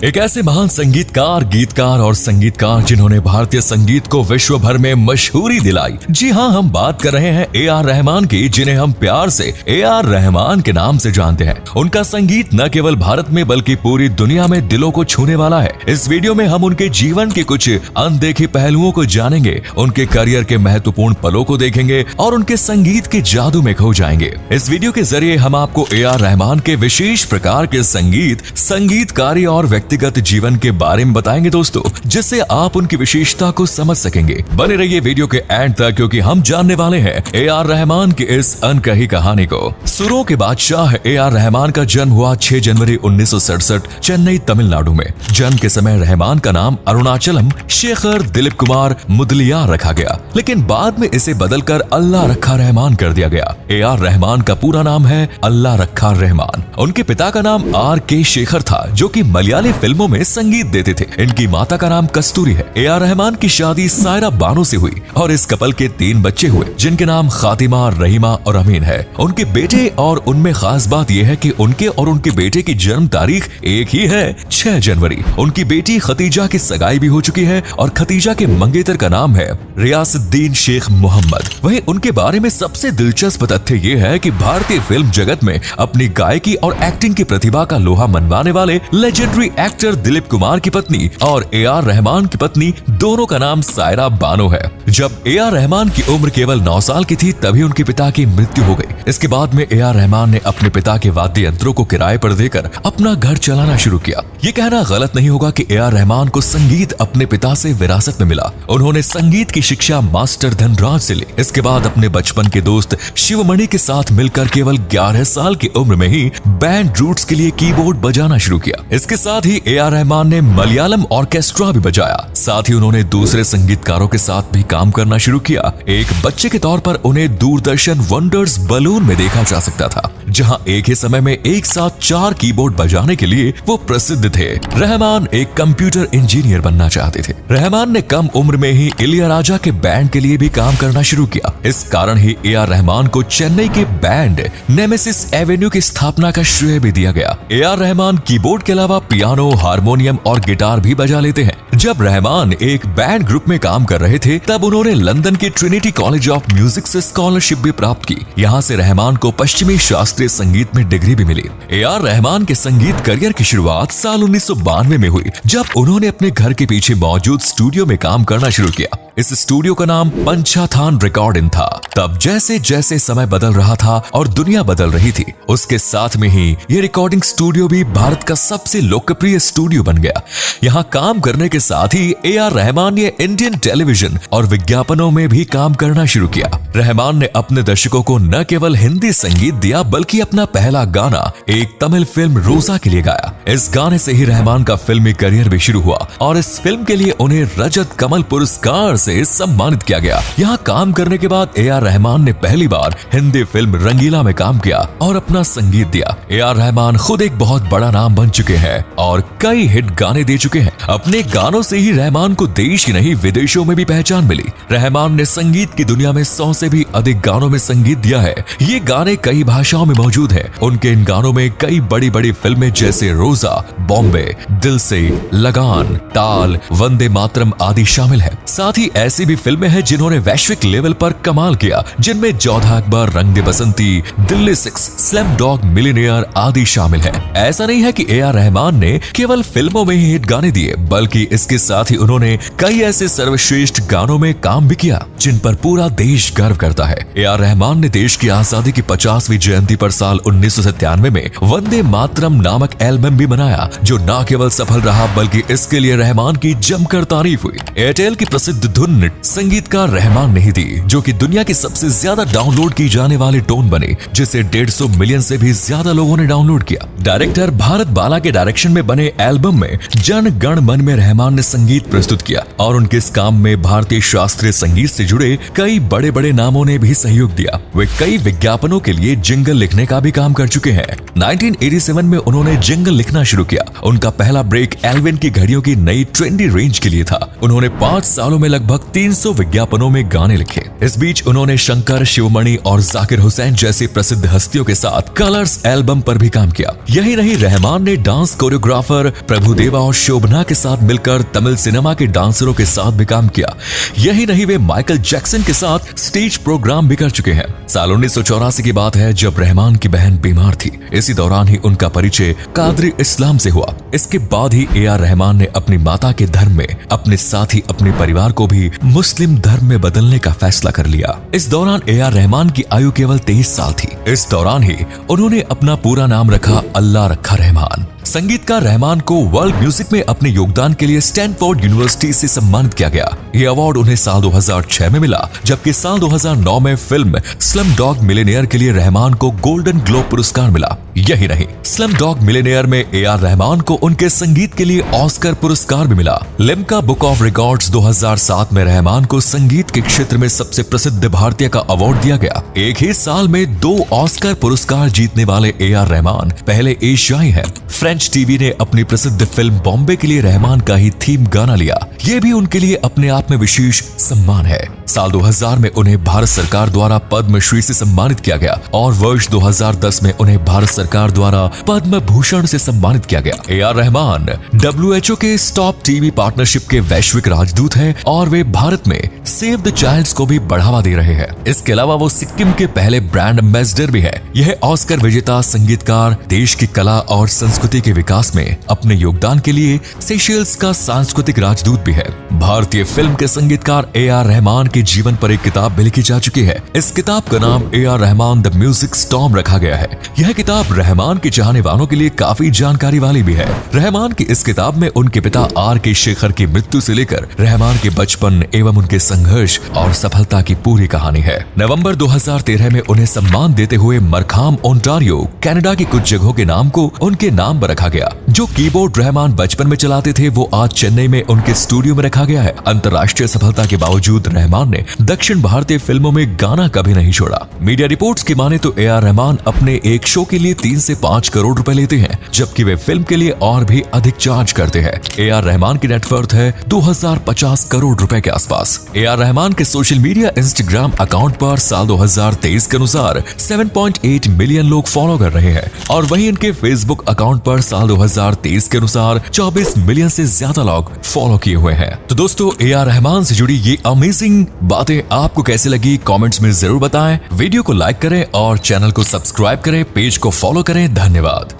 एक ऐसे महान संगीतकार, गीतकार और संगीतकार जिन्होंने भारतीय संगीत को विश्व भर में मशहूरी दिलाई। जी हाँ, हम बात कर रहे हैं ए.आर. रहमान की, जिन्हें हम प्यार से ए.आर. रहमान के नाम से जानते हैं। उनका संगीत न केवल भारत में बल्कि पूरी दुनिया में दिलों को छूने वाला है। इस वीडियो में हम उनके जीवन के कुछ अनदेखे पहलुओं को जानेंगे, उनके करियर के महत्वपूर्ण पलों को देखेंगे और उनके संगीत के जादू में खो जाएंगे। इस वीडियो के जरिए हम आपको ए.आर. रहमान के विशेष प्रकार के संगीत, संगीतकारी और व्यक्तिगत जीवन के बारे में बताएंगे दोस्तों, जिससे आप उनकी विशेषता को समझ सकेंगे। बने रहिए वीडियो के एंड तक, क्योंकि हम जानने वाले हैं ए.आर. रहमान की इस अनकही कहानी को। सुरों के बादशाह ए.आर. रहमान का जन्म हुआ 6 जनवरी 1967 चेन्नई, तमिलनाडु में। जन्म के समय रहमान का नाम अरुणाचलम शेखर दिलीप कुमार मुदलियार रखा गया, लेकिन बाद में इसे बदलकर अल्लाह रखा रहमान कर दिया गया। ए.आर. रहमान का पूरा नाम है अल्लाह रखा रहमान। उनके पिता का नाम R.K. शेखर था, जो कि मलयाली फिल्मों में संगीत देते थे। इनकी माता का नाम कस्तूरी है। ए.आर. रहमान की शादी सायरा बानो से हुई और इस कपल के 3 बच्चे हुए, जिनके नाम खातिमा, रहीमा और अमीन है। उनके बेटे और उनमें खास बात यह है कि उनके और उनके बेटे की जन्म तारीख एक ही है, 6 जनवरी। उनकी बेटी खतीजा की सगाई भी हो चुकी है और खतीजा के मंगेतर का नाम है रियासुद्दीन शेख मोहम्मद। वहीं उनके बारे में सबसे दिलचस्प तथ्य ये है कि भारतीय फिल्म जगत में अपनी गायकी और एक्टिंग की प्रतिभा का लोहा मनवाने वाले लेजेंडरी एक्टर दिलीप कुमार की पत्नी और ए.आर. रहमान की पत्नी, दोनों का नाम सायरा बानो है। जब ए.आर. रहमान की उम्र केवल 9 साल की थी, तभी उनके पिता की मृत्यु हो गई। इसके बाद में ए.आर. रहमान ने अपने पिता के वाद्य यंत्रों को किराए पर देकर अपना घर चलाना शुरू किया। ये कहना गलत नहीं होगा कि ए.आर. रहमान को संगीत अपने पिता से विरासत में मिला। उन्होंने संगीत की शिक्षा मास्टर धनराज से ली। इसके बाद अपने बचपन के दोस्त शिवमणि के साथ मिलकर केवल 11 साल की उम्र में ही बैंड रूट्स के लिए कीबोर्ड बजाना शुरू किया। इसके साथ ही ए.आर. रहमान ने मलयालम ऑर्केस्ट्रा भी बजाया। साथ ही उन्होंने दूसरे संगीतकारों के साथ भी काम करना शुरू किया। एक बच्चे के तौर पर उन्हें दूरदर्शन वंडर्स बलून में देखा जा सकता था, जहां एक ही समय में एक साथ 4 कीबोर्ड बजाने के लिए वो प्रसिद्ध थे। रहमान एक कंप्यूटर इंजीनियर बनना चाहते थे। रहमान ने कम उम्र में ही इलियाराजा के बैंड के लिए भी काम करना शुरू किया। इस कारण ही ए.आर. रहमान को चेन्नई के बैंड नेमेसिस एवेन्यू की स्थापना का श्रेय भी दिया गया। ए.आर. रहमान कीबोर्ड के अलावा पियानो, हारमोनियम और गिटार भी बजा लेते हैं। जब रहमान एक बैंड ग्रुप में काम कर रहे थे, तब उन्होंने लंदन के ट्रिनिटी कॉलेज ऑफ म्यूजिक से स्कॉलरशिप भी प्राप्त की। यहाँ से रहमान को पश्चिमी शास्त्रीय संगीत में डिग्री भी मिली। ए.आर. रहमान के संगीत करियर की शुरुआत साल 1992 में हुई, जब उन्होंने अपने घर के पीछे मौजूद स्टूडियो में काम करना शुरू किया। इस स्टूडियो का नाम पंचाथान रिकॉर्डिंग था। तब जैसे जैसे समय बदल रहा था और दुनिया बदल रही थी, उसके साथ में ही ये रिकॉर्डिंग स्टूडियो भी भारत का सबसे लोकप्रिय स्टूडियो बन गया। यहाँ काम करने के साथ ही ए.आर. रहमान ने इंडियन टेलीविजन और विज्ञापनों में भी काम करना शुरू किया। रहमान ने अपने दर्शकों को न केवल हिंदी संगीत दिया, बल्कि अपना पहला गाना एक तमिल फिल्म रोजा के लिए गाया। इस गाने से ही रहमान का फिल्मी करियर भी शुरू हुआ और इस फिल्म के लिए उन्हें रजत कमल पुरस्कार से सम्मानित किया गया। यहाँ काम करने के बाद ए.आर. रहमान ने पहली बार हिंदी फिल्म रंगीला में काम किया और अपना संगीत दिया। ए.आर. रहमान खुद एक बहुत बड़ा नाम बन चुके हैं और कई हिट गाने दे चुके हैं। अपने गानों से ही रहमान को देश ही नहीं, विदेशों में भी पहचान मिली। रहमान ने संगीत की दुनिया में 100 से भी अधिक गानों में संगीत दिया है। ये गाने कई भाषाओं में मौजूद है। उनके इन गानों में कई बड़ी बड़ी फिल्में जैसे रोजा, बॉम्बे, दिल से, लगान, ताल, वंदे मातरम आदि शामिल है। साथ ही ऐसी भी फिल्में हैं जिन्होंने वैश्विक लेवल पर कमाल किया, जिनमें जोधा अकबर, रंग दे बसंती, दिल्ली 6, स्लम डॉग मिलियनेयर आदि शामिल है। ऐसा नहीं है कि ए.आर. रहमान ने केवल फिल्मों में ही हिट गाने दिए, बल्कि इसके साथ ही उन्होंने कई ऐसे सर्वश्रेष्ठ गानों में काम भी किया जिन पर पूरा देश गर्व करता है। ए.आर. रहमान ने देश की आजादी की 50वीं जयंती पर साल 1997 में वंदे मातरम नामक एल्बम भी बनाया, जो न केवल सफल रहा बल्कि इसके लिए रहमान की जमकर तारीफ हुई। एयरटेल की प्रसिद्ध धुन संगीतकार रहमान ने ही दी, जो कि दुनिया की सबसे ज्यादा डाउनलोड की जाने वाली टोन बनी, जिसे 150 मिलियन से भी ज्यादा लोगों ने डाउनलोड किया। डायरेक्टर भारत बाला के डायरेक्शन में बने एल्बम में जन गण मन में रहमान ने संगीत प्रस्तुत किया और उनके इस काम में भारतीय शास्त्रीय संगीत से जुड़े कई बड़े बड़े नामों ने भी सहयोग दिया। वे कई विज्ञापनों के लिए जिंगल लिखने का भी काम कर चुके हैं। 1987 में उन्होंने जिंगल लिखना शुरू किया। उनका पहला ब्रेक एल्विन की घड़ियों की नई ट्रेंडी रेंज के लिए था। उन्होंने 5 सालों में लगभग 300 विज्ञापनों में गाने लिखे। इस बीच उन्होंने शंकर, शिवमणि और जाकिर हुसैन जैसी प्रसिद्ध हस्तियों के साथ कलर्स एल्बम पर भी काम किया। यही नहीं, रहमान ने डांस कोरियोग्राफर प्रभुदेवा और शोभना के साथ मिलकर तमिल सिनेमा के डांसरों के साथ भी काम किया। यही नहीं, वे माइकल जैक्सन के साथ स्टेज प्रोग्राम भी कर चुके हैं। साल 1984 की बात है, जब रहमान की बहन बीमार थी। इसी दौरान ही उनका परिचय कादरी इस्लाम से हुआ। इसके बाद ही ए आर रहमान ने अपनी माता के धर्म में, अपने साथ ही अपने परिवार को भी मुस्लिम धर्म में बदलने का फैसला कर लिया। इस दौरान ए आर रहमान की आयु केवल 23 साल थी। इस दौरान ही उन्होंने अपना पूरा नाम रखा अल्लाह रखा रहमान। संगीतकार रहमान को वर्ल्ड म्यूजिक में अपने योगदान के लिए स्टैनफोर्ड यूनिवर्सिटी से सम्मानित किया गया। यह अवार्ड उन्हें साल 2006 में मिला, जबकि साल 2009 में फिल्म स्लम डॉग मिलियनेयर के लिए रहमान को गोल्डन ग्लोब पुरस्कार मिला। यही नहीं, स्लम डॉग मिलियनेयर में ए आर रहमान को उनके संगीत के लिए ऑस्कर पुरस्कार भी मिला। लिम्का बुक ऑफ रिकॉर्ड्स 2007 में रहमान को संगीत के क्षेत्र में सबसे प्रसिद्ध भारतीय का अवार्ड दिया गया। एक ही साल में 2 ऑस्कर पुरस्कार जीतने वाले ए आर रहमान पहले एशियाई हैं। फ्रेंच टीवी ने अपनी प्रसिद्ध फिल्म बॉम्बे के लिए रहमान का ही थीम गाना लिया। ये भी उनके लिए अपने आप में विशेष सम्मान है। साल 2000 में उन्हें भारत सरकार द्वारा पद्मश्री से सम्मानित किया गया और वर्ष 2010 में उन्हें भारत सरकार द्वारा पद्म भूषण से सम्मानित किया गया। ए आर रहमान WHO के स्टॉप टीवी पार्टनरशिप के वैश्विक राजदूत हैं और वे भारत में सेव द चाइल्ड्स को भी बढ़ावा दे रहे हैं। इसके अलावा वो सिक्किम के पहले ब्रांड एम्बेसडर भी है। यह ऑस्कर विजेता संगीतकार देश की कला और संस्कृति के विकास में अपने योगदान के लिए सेशेल्स का सांस्कृतिक राजदूत भी है। भारतीय फिल्म के संगीतकार ए आर रहमान के जीवन पर एक किताब भी लिखी जा चुकी है। इस किताब का नाम A R Rahman the music storm रखा गया है। यह किताब रहमान के चाहने वालों के लिए काफी जानकारी वाली भी है। रहमान की इस किताब में उनके पिता आर के शेखर की मृत्यु से लेकर रहमान के बचपन एवं उनके संघर्ष और सफलता की पूरी कहानी है। नवंबर 2013 में उन्हें सम्मान देते हुए मरखाम ओंटारियो कनाडा की कुछ जगहों के नाम को उनके नाम पर रखा गया। जो कीबोर्ड रहमान बचपन में चलाते थे वो आज चेन्नई में उनके स्टूडियो में रखा गया है। अंतर्राष्ट्रीय सफलता के बावजूद रहमान ने दक्षिण भारतीय फिल्मों में गाना कभी नहीं छोड़ा। मीडिया रिपोर्ट्स की माने तो ए आर रहमान अपने एक शो के लिए 3 से 5 करोड़ रुपए लेते हैं, जबकि वे फिल्म के लिए और भी अधिक चार्ज करते हैं। ए आर रहमान की नेटवर्थ है 2050 करोड़ रुपए के आसपास। ए आर रहमान के सोशल मीडिया इंस्टाग्राम अकाउंट पर साल 2023 के अनुसार 7.8 मिलियन लोग फॉलो कर रहे हैं और वहीं इनके फेसबुक अकाउंट पर साल 2023 के अनुसार 24 मिलियन से ज्यादा लोग फॉलो किए हुए हैं। तो दोस्तों, ए आर रहमान से जुड़ी ये अमेजिंग बातें आपको कैसे लगी कमेंट्स में जरूर बताएं। वीडियो को लाइक करें और चैनल को सब्सक्राइब करें, पेज को फॉलो करें। धन्यवाद।